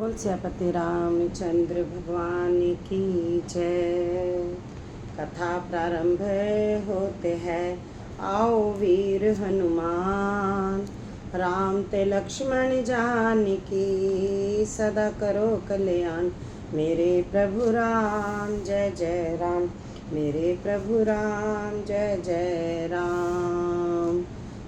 बोल सियापति रामचंद्र भगवान की जय। कथा प्रारंभ होते हैं, आओ वीर हनुमान। राम ते लक्ष्मण जानकी, सदा करो कल्याण। मेरे प्रभु राम जय जय राम, मेरे प्रभु राम जय जय राम।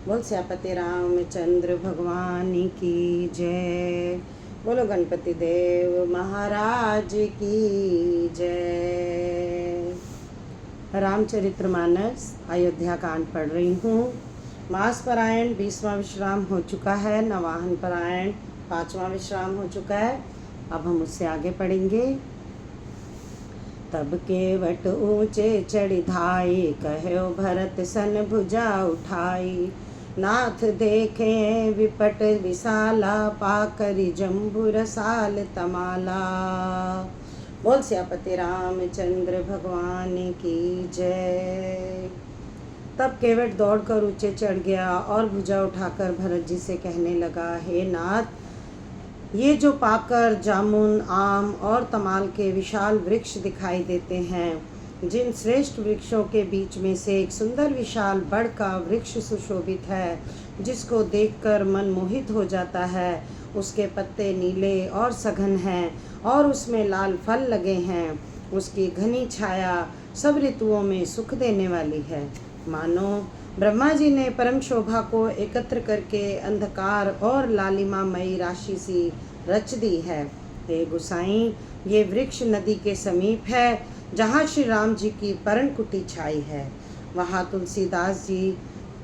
बोल सियापति रामचंद्र भगवान की जय। बोलो गणपति देव महाराज की जय। रामचरितमानस अयोध्या कांड पढ़ रही हूँ। मास परायण 20वां विश्राम हो चुका है, नवाहन परायण 5वां विश्राम हो चुका है। अब हम उससे आगे पढ़ेंगे। तब केवट ऊंचे चढ़ी धाई, कहो भरत सन भुजा उठाई। नाथ देखे विपट विशाला, पाकरि जम्बू रसाल तमाला। बोल सियापति रामचंद्र भगवान की जय। तब केवट दौड़कर ऊंचे चढ़ गया और भुजा उठाकर भरत जी से कहने लगा, हे नाथ, ये जो पाकर, जामुन, आम और तमाल के विशाल वृक्ष दिखाई देते हैं, जिन श्रेष्ठ वृक्षों के बीच में से एक सुंदर विशाल बड़ का वृक्ष सुशोभित है, जिसको देखकर मन मोहित हो जाता है। उसके पत्ते नीले और सघन हैं और उसमें लाल फल लगे हैं। उसकी घनी छाया सब ऋतुओं में सुख देने वाली है। मानो ब्रह्मा जी ने परम शोभा को एकत्र करके अंधकार और लालिमामयी राशि सी रच दी है। हे गुसाई, ये वृक्ष नदी के समीप है, जहाँ श्री राम जी की परण कुटी छाई है। वहाँ तुलसीदास जी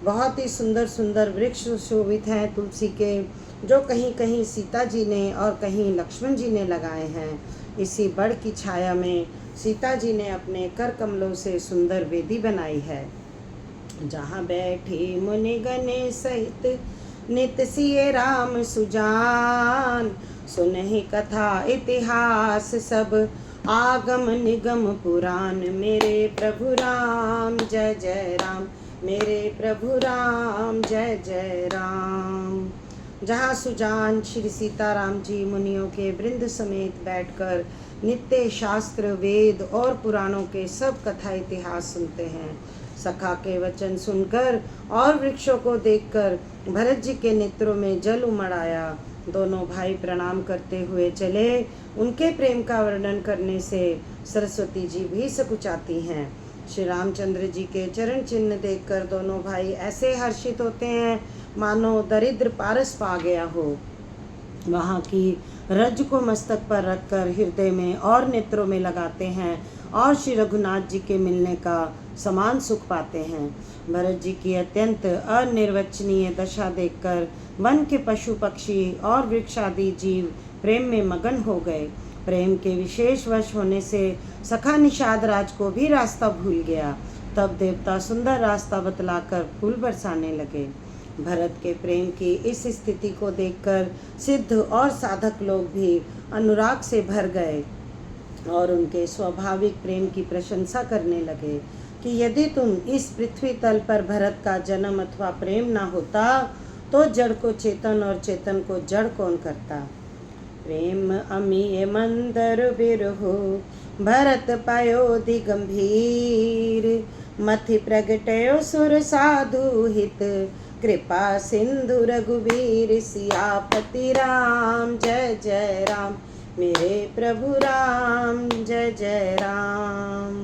बहुत ही सुंदर सुंदर वृक्ष शोभित हैं तुलसी के, जो कहीं कहीं सीता जी ने और कहीं लक्ष्मण जी ने लगाए हैं। इसी बड़ की छाया में सीता जी ने अपने कर कमलों से सुंदर वेदी बनाई है, जहाँ बैठी मुनि गणे सहित नित सिए राम सुजान। सुनहि कथा इतिहास सब, आगम निगम पुराण। मेरे प्रभु राम जय जय राम, मेरे प्रभु राम जय जय राम। जहाँ सुजान श्री सीताराम जी मुनियों के वृंद समेत बैठकर नित्य शास्त्र, वेद और पुराणों के सब कथा इतिहास सुनते हैं। सखा के वचन सुनकर और वृक्षों को देखकर भरत जी के नेत्रों में जल उमड़ आया। दोनों भाई प्रणाम करते हुए चले। उनके प्रेम का वर्णन करने से सरस्वती जी भी सकुचाती हैं। श्री रामचंद्र जी के चरण चिन्ह देखकर दोनों भाई ऐसे हर्षित होते हैं, मानो दरिद्र पारस पा गया हो। वहाँ की रज को मस्तक पर रखकर हृदय में और नेत्रों में लगाते हैं और श्री रघुनाथ जी के मिलने का समान सुख पाते हैं। भरत जी की अत्यंत अनिर्वचनीय दशा देखकर वन के पशु पक्षी और वृक्षादि जीव प्रेम में मगन हो गए। प्रेम के विशेष वश होने से सखा निषाद राज को भी रास्ता भूल गया। तब देवता सुंदर रास्ता बतलाकर फूल बरसाने लगे। भरत के प्रेम की इस स्थिति को देखकर सिद्ध और साधक लोग भी अनुराग से भर गए और उनके स्वाभाविक प्रेम की प्रशंसा करने लगे कि यदि तुम इस पृथ्वी तल पर भरत का जन्म अथवा प्रेम ना होता, तो जड़ को चेतन और चेतन को जड़ कौन करता। प्रेम अमीय मंदर बिरहो, भरत पयोधि गंभीर। मथि प्रगटयो सुर साधु हित, कृपा सिंधु रघुवीर। सियापति राम जय जय राम, मेरे प्रभु राम जय जय राम।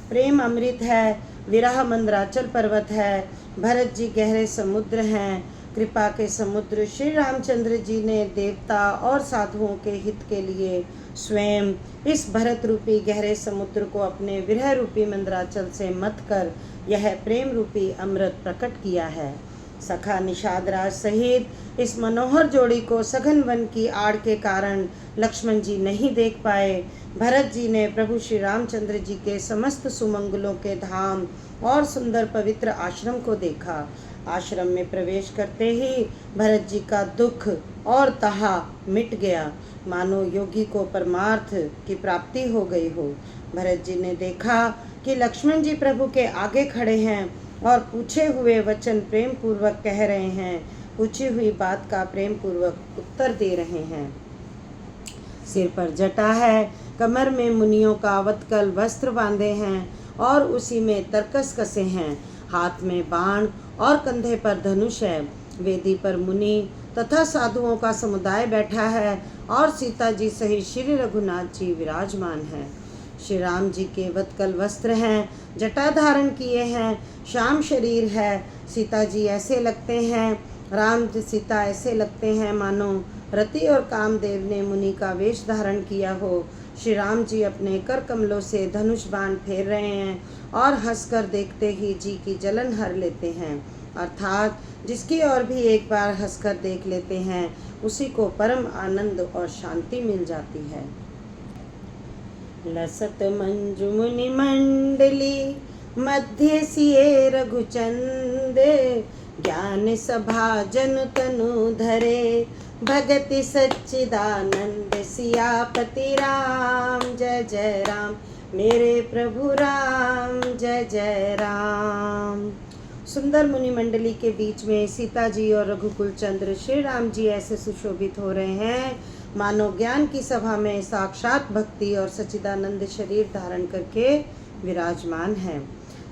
प्रेम अमृत है, विरह मंदराचल पर्वत है, भरत जी गहरे समुद्र हैं। कृपा के समुद्र श्री रामचंद्र जी ने देवता और साधुओं के हित के लिए स्वयं इस भरत रूपी गहरे समुद्र को अपने विरह रूपी मंदराचल से मथ कर यह प्रेम रूपी अमृत प्रकट किया है। सखा निषाद राज सहित इस मनोहर जोड़ी को सघन वन की आड़ के कारण लक्ष्मण जी नहीं देख पाए। भरत जी ने प्रभु श्री रामचंद्र जी के समस्त सुमंगलों के धाम और सुंदर पवित्र आश्रम को देखा। आश्रम में प्रवेश करते ही भरत जी का दुख और तहा मिट गया, मानो योगी को परमार्थ की प्राप्ति हो गई हो। भरत जी ने देखा कि लक्ष्मण जी प्रभु के आगे खड़े हैं और पूछे हुए वचन प्रेम पूर्वक कह रहे हैं, पूछी हुई बात का प्रेम पूर्वक उत्तर दे रहे हैं। सिर पर जटा है, कमर में मुनियों का वत्कल वस्त्र बांधे हैं और उसी में तरकस कसे हैं। हाथ में बाण और कंधे पर धनुष है। वेदी पर मुनि तथा साधुओं का समुदाय बैठा है और सीता जी सहित श्री रघुनाथ जी विराजमान है। श्री राम जी के वत्कल वस्त्र हैं, जटा धारण किए हैं, श्याम शरीर है। सीता जी ऐसे लगते हैं, राम सीता ऐसे लगते हैं मानो रति और कामदेव ने मुनि का वेश धारण किया हो। श्री राम जी अपने कर कमलों से धनुष बाण फेर रहे हैं और हंसकर देखते ही जी की जलन हर लेते हैं। अर्थात जिसकी ओर भी एक बार हंसकर देख लेते हैं उसी को परम आनंद और शांति मिल जाती है। लसत मंजु मुनि मंडली मध्य सिए रघुचंद, ज्ञान सभा जन तनु धरे, भगति सच्चिदानंद सियापति राम। जय जय राम मेरे प्रभु राम, जय जय राम। सुंदर मुनि मंडली के बीच में सीता जी और रघुकुल चंद्र श्री राम जी ऐसे सुशोभित हो रहे हैं मानो ज्ञान की सभा में साक्षात भक्ति और सच्चिदानंद शरीर धारण करके विराजमान है।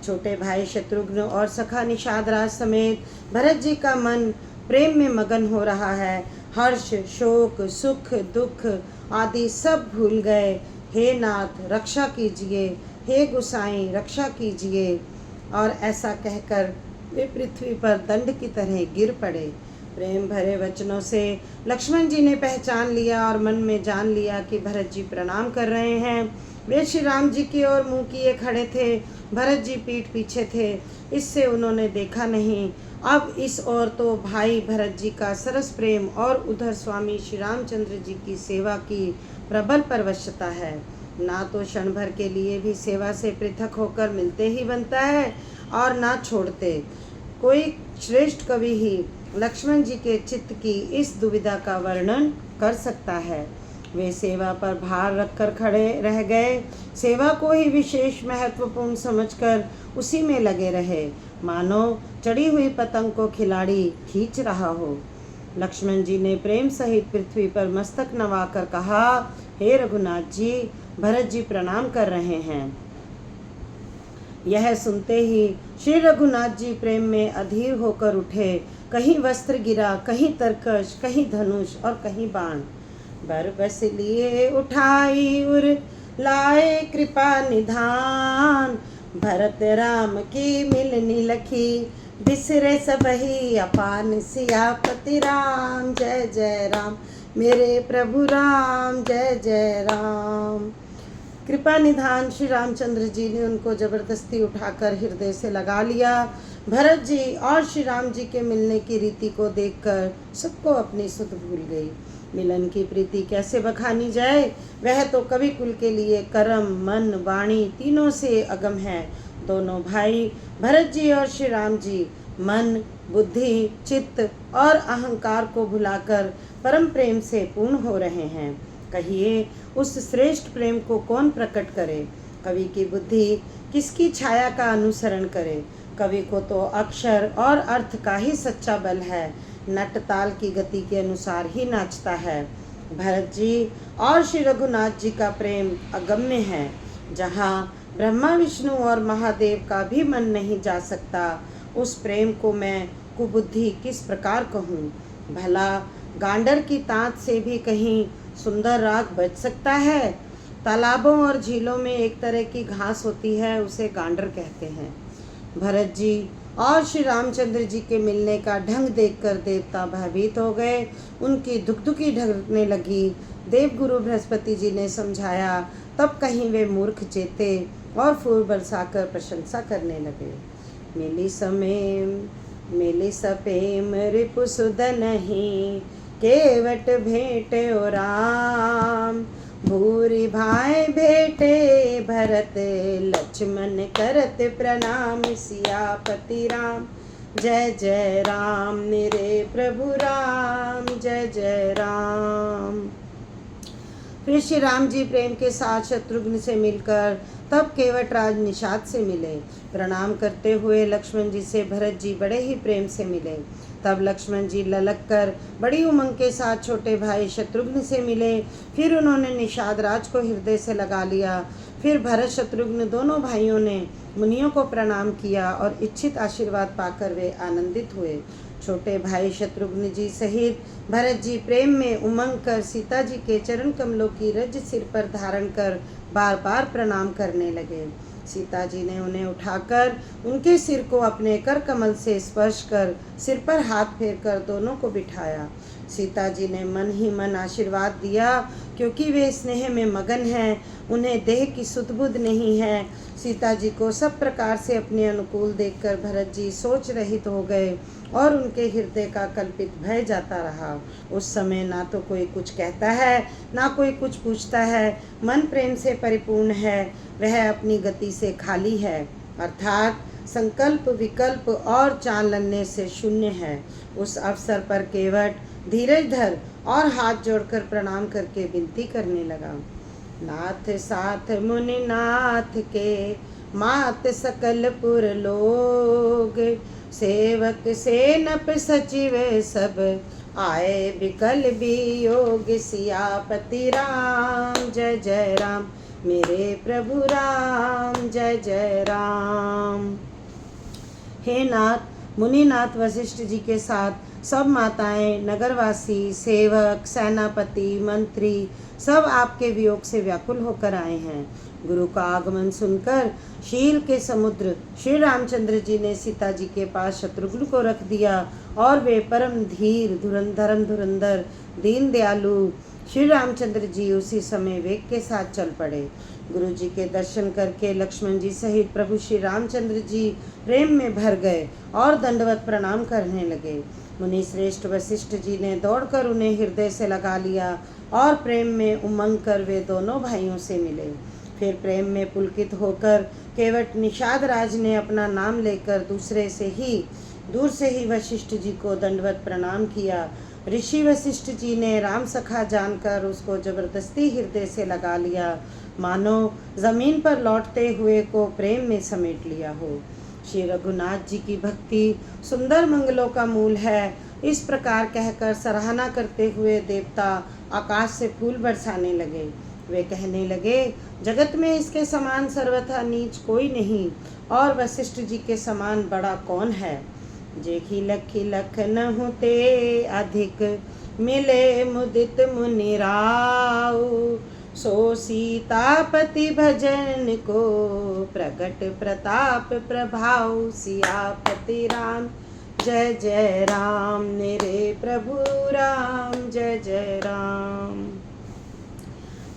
छोटे भाई शत्रुघ्न और सखा निषाद राज समेत भरत जी का मन प्रेम में मगन हो रहा है। हर्ष, शोक, सुख, दुख आदि सब भूल गए। हे नाथ रक्षा कीजिए, हे गुसाई रक्षा कीजिए। और ऐसा कहकर वे पृथ्वी पर दंड की तरह गिर पड़े। प्रेम भरे वचनों से लक्ष्मण जी ने पहचान लिया और मन में जान लिया कि भरत जी प्रणाम कर रहे हैं। वे श्री राम जी की ओर मुँह किए खड़े थे, भरत जी पीठ पीछे थे, इससे उन्होंने देखा नहीं। अब इस ओर तो भाई भरत जी का सरस प्रेम और उधर स्वामी श्री रामचंद्र जी की सेवा की प्रबल परवशता है। ना तो क्षण भर के लिए भी सेवा से पृथक होकर मिलते ही बनता है और ना छोड़ते। कोई श्रेष्ठ कवि ही लक्ष्मण जी के चित्त की इस दुविधा का वर्णन कर सकता है। वे सेवा पर भार रखकर खड़े रह गए, सेवा को ही विशेष महत्वपूर्ण समझकर उसी में लगे रहे, मानो चढ़ी हुई पतंग को खिलाड़ी खींच रहा हो। लक्ष्मण जी ने प्रेम सहित पृथ्वी पर मस्तक नवाकर कहा, हे रघुनाथ जी, भरत जी प्रणाम कर रहे हैं। यह सुनते ही श्री रघुनाथ जी प्रेम में अधीर होकर उठे। कहीं वस्त्र गिरा, कहीं तरकश, कहीं धनुष और कहीं बाण। बर बस लिए उठाई उर लाए कृपा निधान, भरत राम की मिलनी लखी, बिसरे सबही अपान सियापति राम। जय जय राम मेरे प्रभु राम, जय जय राम। कृपा निधान श्री रामचंद्र जी ने उनको जबरदस्ती उठाकर हृदय से लगा लिया। भरत जी और श्री राम जी के मिलने की रीति को देखकर सबको अपनी सुध भूल गई। मिलन की प्रीति कैसे बखानी जाए, वह तो कवि कुल के लिए कर्म, मन, वाणी तीनों से अगम है। दोनों भाई भरत जी और श्री राम जी मन, बुद्धि, चित्त और अहंकार को भुलाकर परम प्रेम से पूर्ण हो रहे हैं। कहिए उस श्रेष्ठ प्रेम को कौन प्रकट करे? कवि की बुद्धि किसकी छाया का अनुसरण करे? कवि को तो अक्षर और अर्थ का ही सच्चा बल है, नट ताल की गति के अनुसार ही नाचता है। भरत जी और श्री रघुनाथ जी का प्रेम अगम्य है। जहाँ ब्रह्मा, विष्णु और महादेव का भी मन नहीं जा सकता, उस प्रेम को मैं कुबुद्धि किस प्रकार कहूँ? भला गांडर की तांत से भी कहीं सुंदर राग बज सकता है? तालाबों और झीलों में एक तरह की घास होती है, उसे गांडर कहते हैं। भरत जी और श्री रामचंद्र जी के मिलने का ढंग देखकर देवता भयभीत हो गए। उनकी धुकधुकी ढकने लगी। देवगुरु बृहस्पति जी ने समझाया, तब कहीं वे मूर्ख चेते और फूल बरसाकर प्रशंसा करने लगे। मिली सपेम रिपुसुदनहि, केवट भेटे ओ राम, भूरि भाई भेटे भरत, लक्ष्मण करत प्रणाम सियापति राम। जय जय राम मेरे प्रभु राम, जय जय राम। फिर श्री राम जी प्रेम के साथ शत्रुघ्न से मिलकर तब केवट राज निषाद से मिले। प्रणाम करते हुए लक्ष्मण जी से भरत जी बड़े ही प्रेम से मिले। तब लक्ष्मण जी ललक कर बड़ी उमंग के साथ छोटे भाई शत्रुघ्न से मिले। फिर उन्होंने निषाद राज को हृदय से लगा लिया। फिर भरत शत्रुघ्न दोनों भाइयों ने मुनियों को प्रणाम किया और इच्छित आशीर्वाद पाकर वे आनंदित हुए। छोटे भाई शत्रुघ्न जी सहित भरत जी प्रेम में उमंग कर सीता जी के चरण कमलों की रज सिर पर धारण कर बार बार प्रणाम करने लगे। सीता जी ने उन्हें उठाकर उनके सिर को अपने कर कमल से स्पर्श कर सिर पर हाथ फेर कर दोनों को बिठाया। सीता जी ने मन ही मन आशीर्वाद दिया, क्योंकि वे स्नेह में मगन हैं, उन्हें देह की सुध-बुध नहीं है। सीता जी को सब प्रकार से अपने अनुकूल देखकर भरत जी सोच रहित हो गए और उनके हृदय का कल्पित भय जाता रहा। उस समय ना तो कोई कुछ कहता है, ना कोई कुछ पूछता है। मन प्रेम से परिपूर्ण है, वह अपनी गति से खाली है, अर्थात संकल्प विकल्प और चालने से शून्य है। उस अवसर पर केवट धीरज धर और हाथ जोड़कर प्रणाम करके विनती करने लगा। नाथ साथ मुनि नाथ के, मात सकल पुर लोग, सेवक सेनप सचिव सब, आए विकल वियोग, सियापति राम जय जय राम, मेरे प्रभु राम जय जय राम। हे नाथ, मुनिनाथ वशिष्ठ जी के साथ सब माताएं, नगरवासी, सेवक, सेनापति, मंत्री सब आपके वियोग से व्याकुल होकर आए हैं। गुरु का आगमन सुनकर शील के समुद्र श्री रामचंद्र जी ने सीता जी के पास शत्रुघ्न को रख दिया और वे परम धीर धुरंधर दीन दयालु श्री रामचंद्र जी उसी समय वेग के साथ चल पड़े। गुरु जी के दर्शन करके लक्ष्मण जी सहित प्रभु श्री रामचंद्र जी प्रेम में भर गए और दंडवत प्रणाम करने लगे। मुनि श्रेष्ठ वशिष्ठ जी ने दौड़कर उन्हें हृदय से लगा लिया और प्रेम में उमंग कर वे दोनों भाइयों से मिले। फिर प्रेम में पुलकित होकर केवट निषाद राज ने अपना नाम लेकर दूर से ही वशिष्ठ जी को दंडवत प्रणाम किया। ऋषि वशिष्ठ जी ने राम सखा जानकर उसको जबरदस्ती हृदय से लगा लिया, मानो जमीन पर लौटते हुए को प्रेम में समेट लिया हो। श्री रघुनाथ जी की भक्ति सुंदर मंगलों का मूल है। इस प्रकार कहकर सराहना करते हुए देवता आकाश से फूल बरसाने लगे। वे कहने लगे, जगत में इसके समान सर्वथा नीच कोई नहीं, और वशिष्ठ जी के समान बड़ा कौन है। जेखी लखी लख न होते अधिक, मिले मुदित मुनि राउ, सो सीतापति भजन को, प्रगट प्रताप प्रभाव, सियापति राम जय जय राम, मेरे प्रभु राम जय जय राम।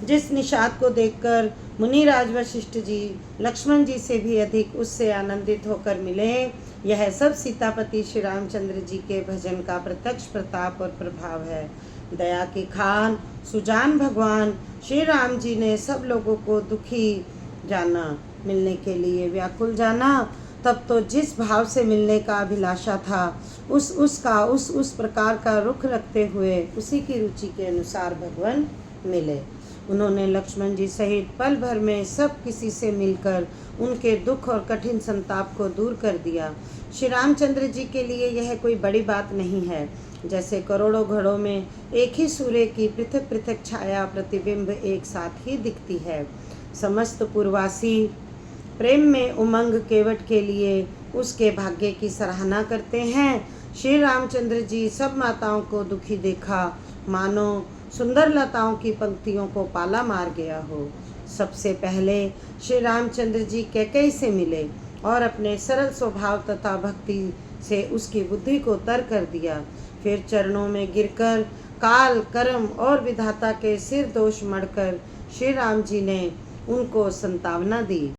जिस निषाद को देखकर मुनिराज वशिष्ठ जी लक्ष्मण जी से भी अधिक उससे आनंदित होकर मिले, यह सब सीतापति श्री रामचंद्र जी के भजन का प्रत्यक्ष प्रताप और प्रभाव है। दया की खान सुजान भगवान श्री राम जी ने सब लोगों को दुखी जाना, मिलने के लिए व्याकुल जाना। तब तो जिस भाव से मिलने का अभिलाषा था, उस प्रकार का रुख रखते हुए उसी की रुचि के अनुसार भगवान मिले। उन्होंने लक्ष्मण जी सहित पल भर में सब किसी से मिलकर उनके दुख और कठिन संताप को दूर कर दिया। श्री रामचंद्र जी के लिए यह कोई बड़ी बात नहीं है। जैसे करोड़ों घड़ों में एक ही सूर्य की पृथक पृथक छाया प्रतिबिंब एक साथ ही दिखती है। समस्त पूर्वासी प्रेम में उमंग केवट के लिए उसके भाग्य की सराहना करते हैं। श्री रामचंद्र जी सब माताओं को दुखी देखा, मानो सुंदर लताओं की पंक्तियों को पाला मार गया हो। सबसे पहले श्री रामचंद्र जी कैकेयी से मिले और अपने सरल स्वभाव तथा भक्ति से उसकी बुद्धि को तर कर दिया। फिर चरणों में गिरकर काल कर्म और विधाता के सिर दोष मढ़कर श्री राम जी ने उनको संतावना दी।